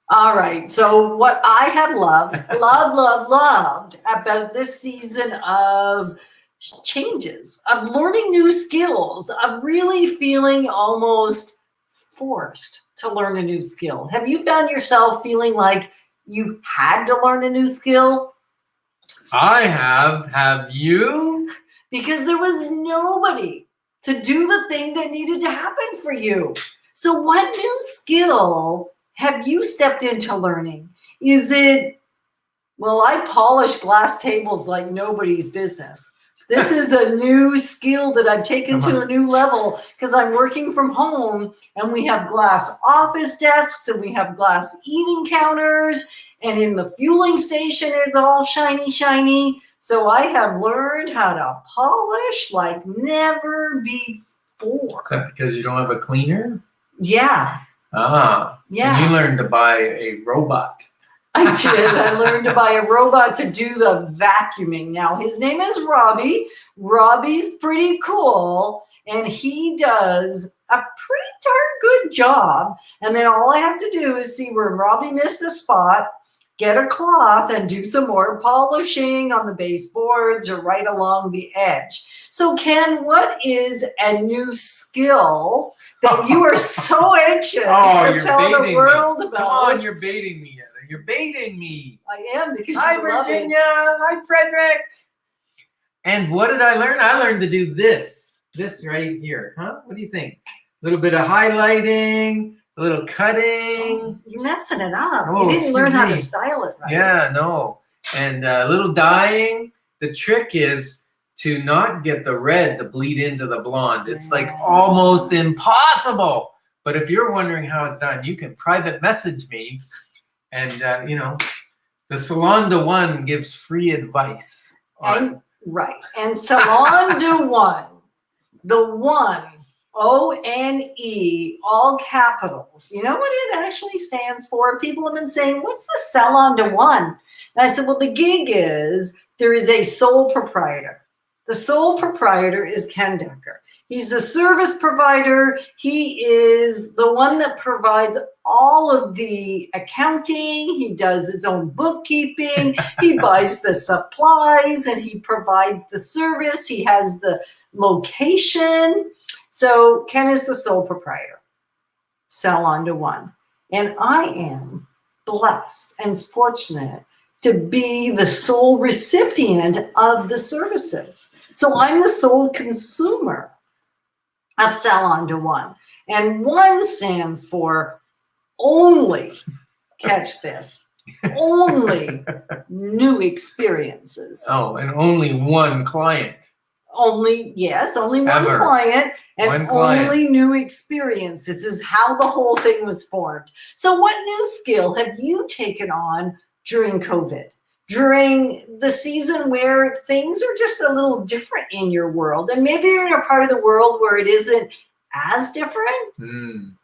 All right. So what I have loved about this season of changes, of learning new skills, of really feeling almost forced to learn a new skill. Have you found yourself feeling like you had to learn a new skill? I have. Have you? Because there was nobody to do the thing that needed to happen for you. So what new skill have you stepped into learning? Is it, well, I polish glass tables like nobody's business. This is a new skill that I've taken to a new level because I'm working from home and we have glass office desks and we have glass eating counters, and in the fueling station it's all shiny, shiny. So I have learned how to polish like never before. Is that because you don't have a cleaner? Yeah. Yeah. So you learned to buy a robot. I did. I learned to buy a robot to do the vacuuming. Now, his name is Robbie. Robbie's pretty cool, and he does a pretty darn good job. And then all I have to do is see where Robbie missed a spot, get a cloth, and do some more polishing on the baseboards or right along the edge. So, Ken, what is a new skill that you are so anxious to tell the world about? Come on, you're baiting me. You're baiting me. I am, because Hi, Virginia. Hi, Frederick. And what did I learn? I learned to do this. This right here. Huh? What do you think? A little bit of highlighting, a little cutting. Oh, you're messing it up. You didn't learn how to style it right. Yeah, no. And a little dyeing. The trick is to not get the red to bleed into the blonde. It's like almost impossible. But if you're wondering how it's done, you can private message me. And, the Salon de One gives free advice. Right. And Salon de One, the one, O-N-E, all capitals. You know what it actually stands for? People have been saying, what's the Salon de One? And I said, well, the gig is there is a sole proprietor. The sole proprietor is Ken Decker. He's the service provider. He is the one that provides all of the accounting. He does his own bookkeeping. He buys the supplies and he provides the service. He has the location. So Ken is the sole proprietor. Salon de One. And I am blessed and fortunate to be the sole recipient of the services. So I'm the sole consumer of Salon de One. And one stands for only, catch this, only new experiences. Oh, and only one client. Only one client and only new experiences. This is how the whole thing was formed. So what new skill have you taken on during COVID? During the season where things are just a little different in your world, and maybe you're in a part of the world where it isn't as different, and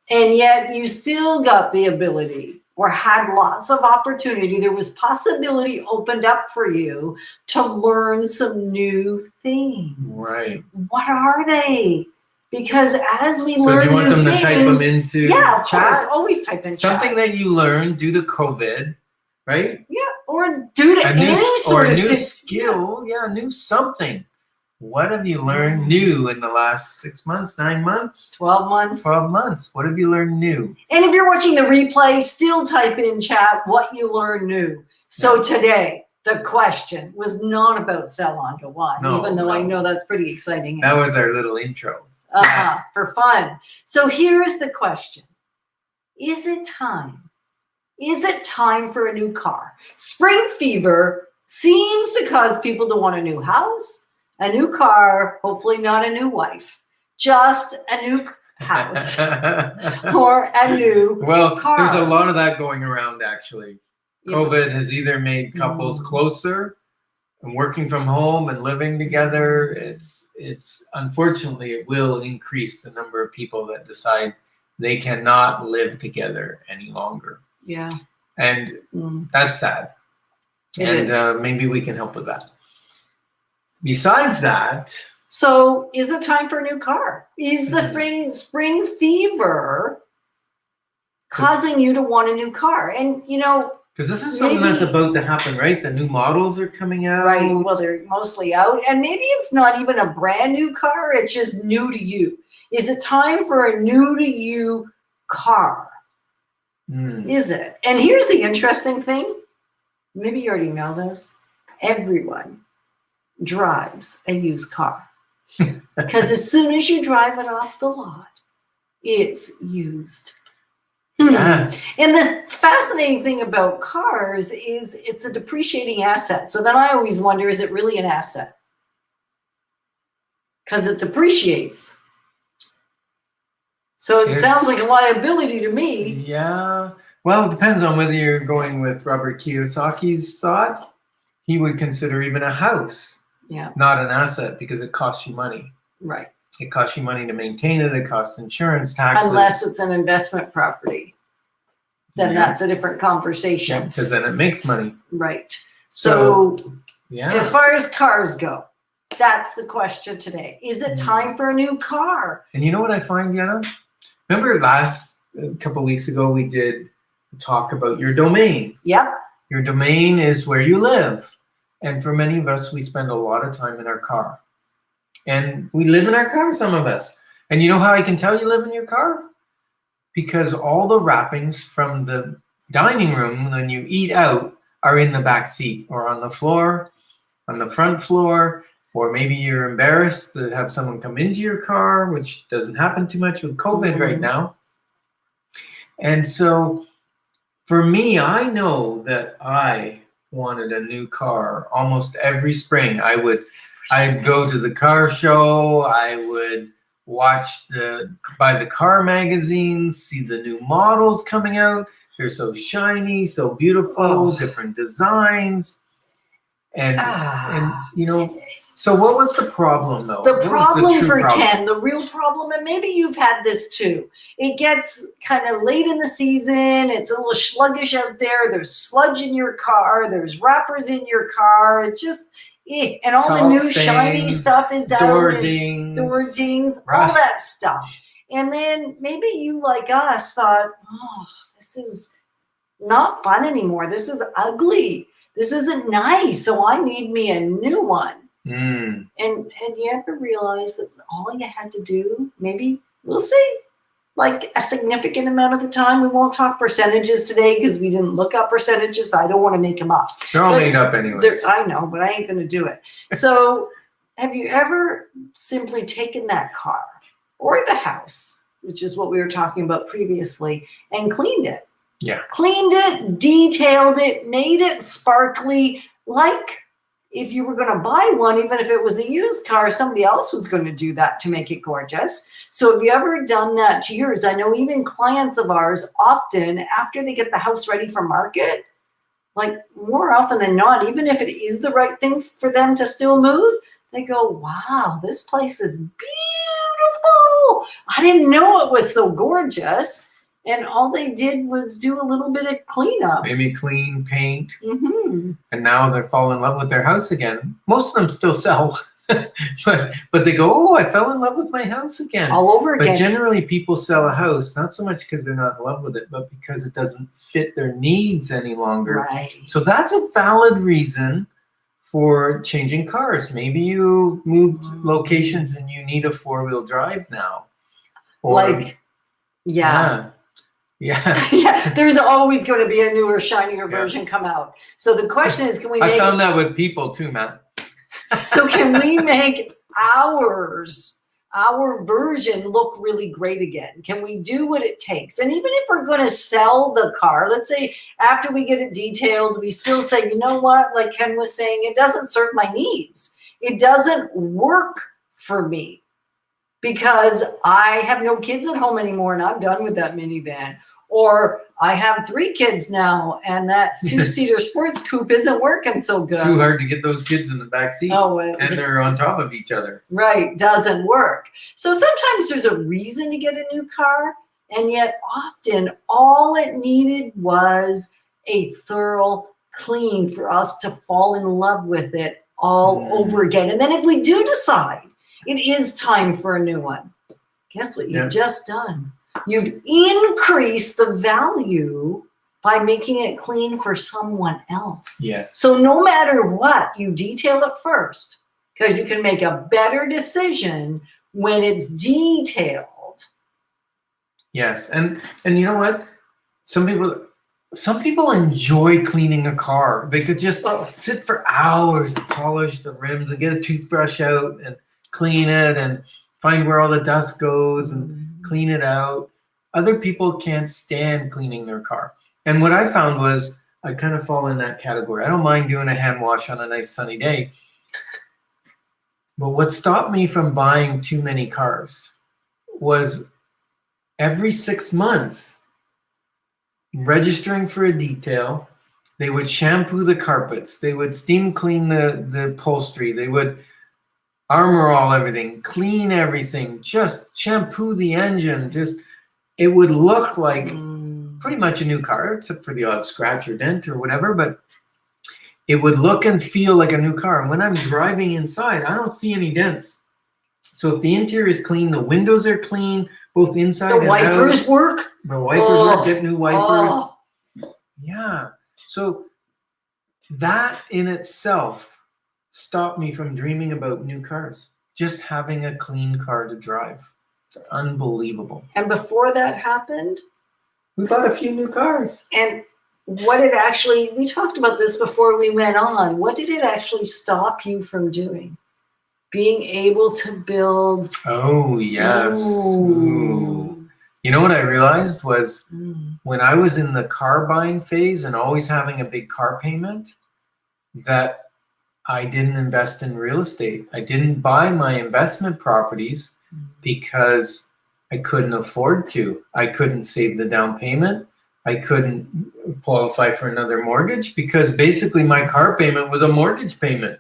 yet you still got the ability or had lots of opportunity. There was possibility opened up for you to learn some new things. Right. What are they? Because as we So learn do you want them to type them into of chat? course, always type in something chat. that you learned due to COVID, right? Yeah, or due to any sort of new skill. Yeah, new something. What have you learned new in the last 6 months, 9 months? 12 months. 12 months. What have you learned new? And if you're watching the replay, still type in chat what you learned new. So today, the question was not about Salon de One, even though I know that's pretty exciting. That was our little intro. For fun. So here's the question. Is it time? Is it time for a new car? Spring fever seems to cause people to want a new house, a new car, hopefully not a new wife, just a new house or a new car. There's a lot of that going around, actually. COVID has either made couples closer and working from home and living together. It's unfortunately, it will increase the number of people that decide they cannot live together any longer. Yeah. And that's sad. Maybe we can help with that. Besides that. So is it time for a new car? Is the spring fever causing you to want a new car. And, you know, Because this is something that's maybe- about to happen, right? The new models are coming out. right, well, they're mostly out. And maybe it's not even a brand new car, it's just new to you. Is it time for a new to you car? Mm. Is it? And here's the interesting thing. Maybe you already know this. Everyone drives a used car. Because as soon as you drive it off the lot, it's used. Yes. And the fascinating thing about cars is it's a depreciating asset. So then I always wonder, is it really an asset? Because it depreciates. So it sounds like a liability to me. Yeah. Well, it depends on whether you're going with Robert Kiyosaki's thought. He would consider even a house Yeah, not an asset because it costs you money. right. It costs you money to maintain it. It costs insurance, taxes. Unless it's an investment property. Then Yeah. that's a different conversation. because then it makes money. Right. So Yeah. as far as cars go, that's the question today. Is it time for a new car? And you know what I find, Jenna? Remember last couple weeks ago we did talk about your domain. Yep. Your domain is where you live. And for many of us, we spend a lot of time in our car. And we live in our car, some of us. And you know how I can tell you live in your car? Because all the wrappings from the dining room when you eat out are in the back seat or on the floor, on the front floor, or maybe you're embarrassed to have someone come into your car, which doesn't happen too much with COVID right now. And so for me, I know that I wanted a new car almost every spring. I'd go to the car show. I would buy the car magazines, see the new models coming out. They're so shiny, so beautiful, different designs. And you know, so what was the problem though? The What was problem true for problem? Ken, the real problem, and maybe you've had this too. It gets kind of late in the season. It's a little sluggish out there. There's sludge in your car. There's wrappers in your car. It just, and all the Salt new shiny stains, stuff is out. Door and dings. door dings, all rust. that stuff. And then maybe you, like us, thought, oh, this is not fun anymore. This is ugly. This isn't nice. So I need me a new one. Mm. And had you ever realized that all you had to do, maybe, we'll see, like a significant amount of the time, we won't talk percentages today because we didn't look up percentages. So I don't want to make them up. They're all But made up anyways. I know, but I ain't going to do it. So have you ever simply taken that car or the house, which is what we were talking about previously, and cleaned it? Yeah. Cleaned it, detailed it, made it sparkly, like if you were going to buy one, even if it was a used car, somebody else was going to do that to make it gorgeous. So have you ever done that to yours? I know even clients of ours often, after they get the house ready for market, like more often than not, even if it is the right thing for them to still move, they go, wow, this place is beautiful. I didn't know it was so gorgeous. And all they did was do a little bit of cleanup. Maybe clean, paint. Mm-hmm. And now they're falling in love with their house again. Most of them still sell, but they go, oh, I fell in love with my house again. All over But again. generally people sell a house, not so much because they're not in love with it, but because it doesn't fit their needs any longer. Right. So that's a valid reason for changing cars. Maybe you moved locations and you need a 4-wheel drive now. Or, Like, yeah. Yeah, there's always going to be a newer, shinier version come out. So the question is, can we I make found that with people too, Matt. so can we make our version look really great again? Can we do what it takes? And even if we're going to sell the car, let's say after we get it detailed, we still say, you know what, like Ken was saying, it doesn't serve my needs. It doesn't work for me because I have no kids at home anymore and I'm done with that minivan. Or I have 3 kids now and that 2-seater sports coupe isn't working so good. Too hard to get those kids in the back seat. Oh, And they're on top of each other. right, doesn't work. So sometimes there's a reason to get a new car, and yet often all it needed was a thorough clean for us to fall in love with it all over again. And then if we do decide it is time for a new one, guess what you've just done? You've increased the value by making it clean for someone else. Yes. So no matter what, you detail it first because you can make a better decision when it's detailed. Yes. And you know what? Some people enjoy cleaning a car. They could just sit for hours and polish the rims and get a toothbrush out and clean it and find where all the dust goes and clean it out. Other people can't stand cleaning their car. And what I found was I kind of fall in that category. I don't mind doing a hand wash on a nice sunny day. But what stopped me from buying too many cars was every 6 months, registering for a detail, they would shampoo the carpets, they would steam clean the upholstery, they would armor all everything, clean everything, just shampoo the engine, it would look like pretty much a new car, except for the odd scratch or dent or whatever, but it would look and feel like a new car. And when I'm driving inside, I don't see any dents. So if the interior is clean, the windows are clean, both inside and out. The wipers work. The wipers work, get new wipers. Yeah. So that in itself stopped me from dreaming about new cars. Just having a clean car to drive. It's unbelievable. And before that happened, we bought a few new cars. And what it actually, we talked about this before we went on. What did it actually stop you from doing? Being able to build. Oh, yes. Ooh. You know what I realized was when I was in the car buying phase and always having a big car payment, that I didn't invest in real estate. I didn't buy my investment properties because I couldn't afford to. I couldn't save the down payment. I couldn't qualify for another mortgage because basically my car payment was a mortgage payment.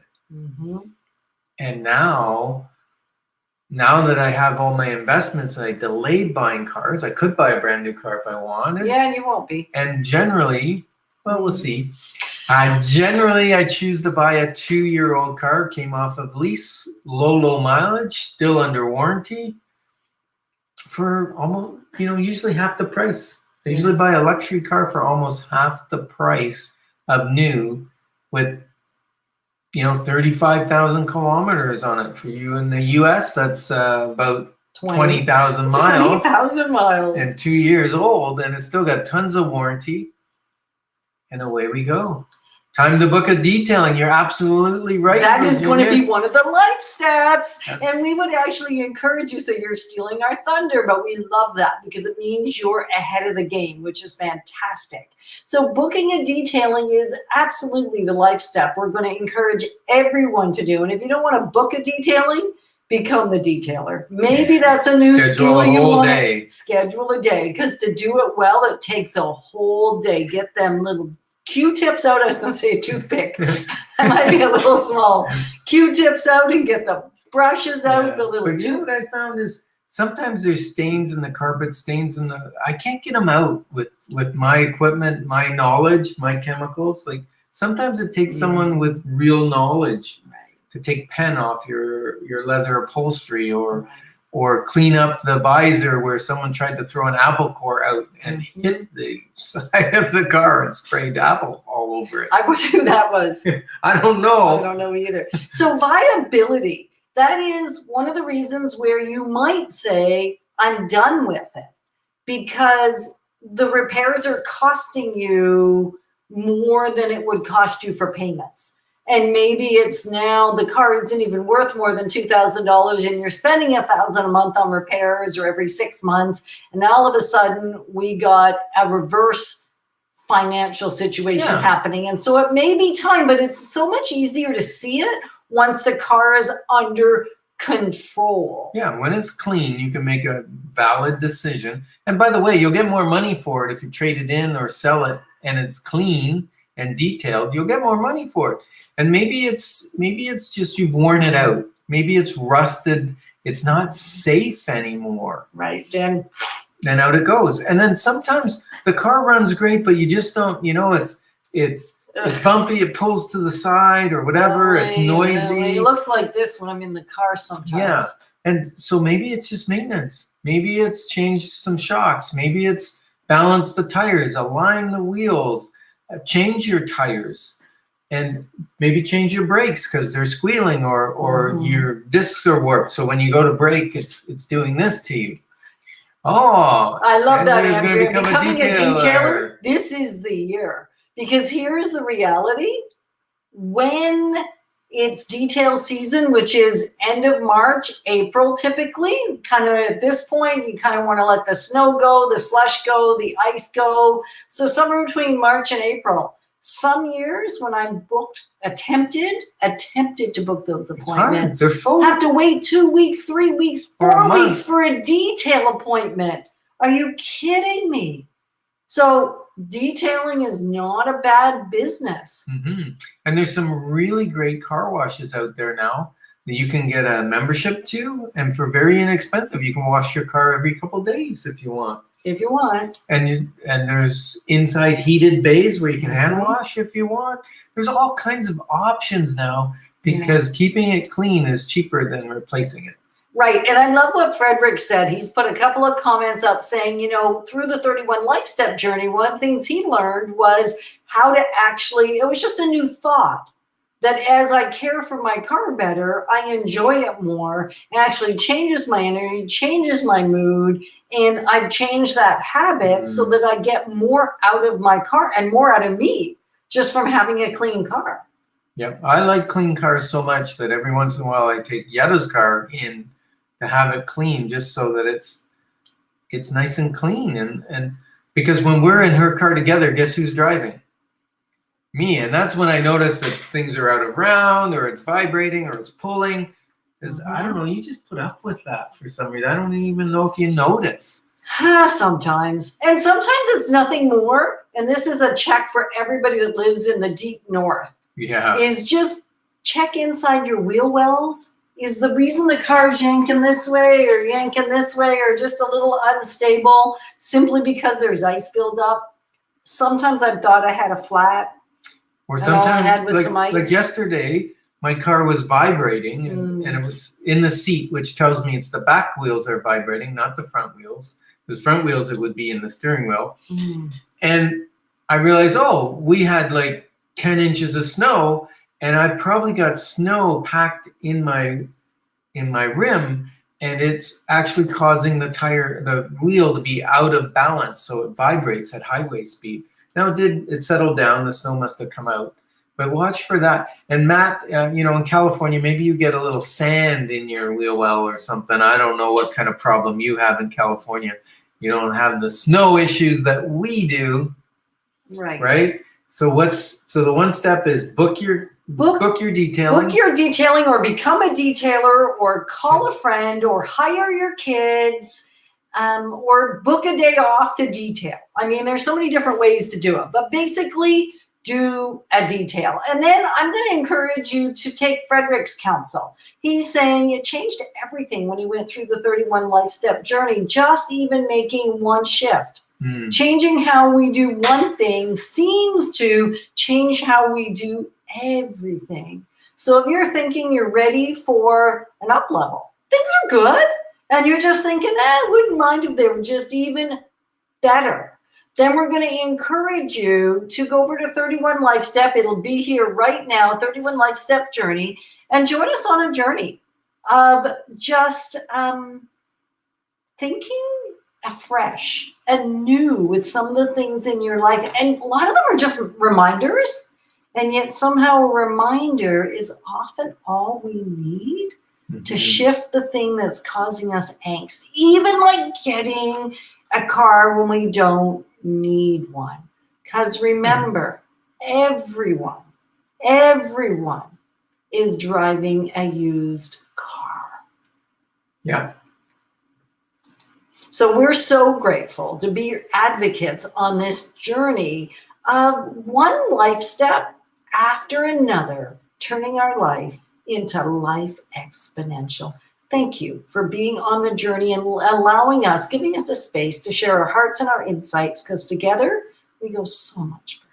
And now that I have all my investments and I delayed buying cars, I could buy a brand new car if I wanted. Yeah, and you won't be. And generally, well, we'll see. Generally, I choose to buy a 2-year-old car, came off of lease, low mileage, still under warranty, for almost, usually half the price. They usually buy a luxury car for almost half the price of new with 35,000 kilometers on it. For you in the US, that's about 20,000 miles. 20,000 miles. And 2 years old, and it's still got tons of warranty. And away we go. Time to book a detailing. You're absolutely right. That is going to be one of the life steps. And we would actually encourage you, so you're stealing our thunder, but we love that because it means you're ahead of the game, which is fantastic. So booking a detailing is absolutely the life step we're going to encourage everyone to do. And if you don't want to book a detailing, become the detailer. Maybe that's a new skill you want to schedule a day, because to do it well, it takes a whole day. Get them little Q-tips out. I was going to say a toothpick. That might be a little small. Q-tips out and get the brushes out. The little. But you know what I found is sometimes there's stains in the carpet, stains in the. I can't get them out with my equipment, my knowledge, my chemicals. Like sometimes it takes someone with real knowledge to take pen off your leather upholstery or clean up the visor where someone tried to throw an apple core out and hit the side of the car and sprayed apple all over it. I wonder who that was. I don't know. I don't know either. So viability, that is one of the reasons where you might say, I'm done with it, because the repairs are costing you more than it would cost you for payments. And maybe it's now the car isn't even worth more than $2,000 and you're spending $1,000 a month on repairs or every 6 months. And now all of a sudden we got a reverse financial situation happening. And so it may be time, but it's so much easier to see it once the car is under control. Yeah, when it's clean, you can make a valid decision. And by the way, you'll get more money for it if you trade it in or sell it and it's clean and detailed. You'll get more money for it. And maybe it's just you've worn it out. Maybe it's rusted. It's not safe anymore. Right. Then out it goes. And then sometimes the car runs great, but you just don't, it's bumpy, it pulls to the side or whatever, it's noisy. It looks like this when I'm in the car sometimes. Yeah. And so maybe it's just maintenance. Maybe it's changed some shocks. Maybe it's balanced the tires, align the wheels, change your tires, and maybe change your brakes because they're squealing or your discs are warped. So when you go to brake, it's doing this to you. Oh, I love that, Andrea's gonna Andrea. become a Becoming a detailer, detailer. this is the year. Because here's the reality. When it's detail season, which is end of March, April typically, kind of at this point, you kind of want to let the snow go, the slush go, the ice go. So somewhere between March and April. Some years when I'm attempted to book those appointments, They're full. have to wait 2 weeks, 3 weeks, For a 4 month. weeks for a detail appointment. Are you kidding me? So detailing is not a bad business. And there's some really great car washes out there now that you can get a membership to, and for very inexpensive, you can wash your car every couple days if you want. If you want. And there's inside heated bays where you can hand wash if you want. There's all kinds of options now because keeping it clean is cheaper than replacing it. Right. And I love what Frederick said. He's put a couple of comments up saying, you know, through the 31 Life Step journey, one of the things he learned was how to actually, it was just a new thought that as I care for my car better, I enjoy it more. It actually changes my energy, changes my mood, and I've changed that habit so that I get more out of my car and more out of me just from having a clean car. Yep. I like clean cars so much that every once in a while I take Yetta's car in to have it clean just so that it's nice and clean. And because when we're in her car together, guess who's driving? Me. And that's when I notice that things are out of round or it's vibrating or it's pulling. Because I don't know, you just put up with that for some reason. I don't even know if you notice. Sometimes. And sometimes it's nothing more. And this is a check for everybody that lives in the deep north. Yeah. Is just check inside your wheel wells. Is the reason the car's yanking this way or yanking this way or just a little unstable simply because there's ice buildup? Sometimes I've thought I had a flat. Or sometimes, some ice. like yesterday, my car was vibrating and it was in the seat, which tells me it's the back wheels are vibrating, not the front wheels. Because front wheels, it would be in the steering wheel. And I realized, we had like 10 inches of snow, and I probably got snow packed in my rim, and it's actually causing the wheel to be out of balance, so it vibrates at highway speed. Now it settled down, the snow must have come out, but watch for that. And Matt, in California, maybe you get a little sand in your wheel well or something. I don't know what kind of problem you have in California. You don't have the snow issues that we do. Right? So the one step is book your detailing. Book your detailing or become a detailer or call a friend or hire your kids or book a day off to detail. I mean, there's so many different ways to do it, but basically do a detail. And then I'm going to encourage you to take Frederick's counsel. He's saying it changed everything when he went through the 31 Life Step journey, just even making one shift. Changing how we do one thing seems to change how we do everything. So if you're thinking you're ready for an up level, things are good, and you're just thinking, I wouldn't mind if they were just even better, then we're going to encourage you to go over to 31 Life Step. It'll be here right now, 31 Life Step journey, and join us on a journey of just thinking afresh and new with some of the things in your life. And a lot of them are just reminders, and yet somehow a reminder is often all we need to shift the thing that's causing us angst, even like getting a car when we don't need one. Because remember, everyone is driving a used car. Yeah. So we're so grateful to be your advocates on this journey of one life step after another, turning our life into life exponential. Thank you for being on the journey and allowing us, giving us a space to share our hearts and our insights, because together we go so much further.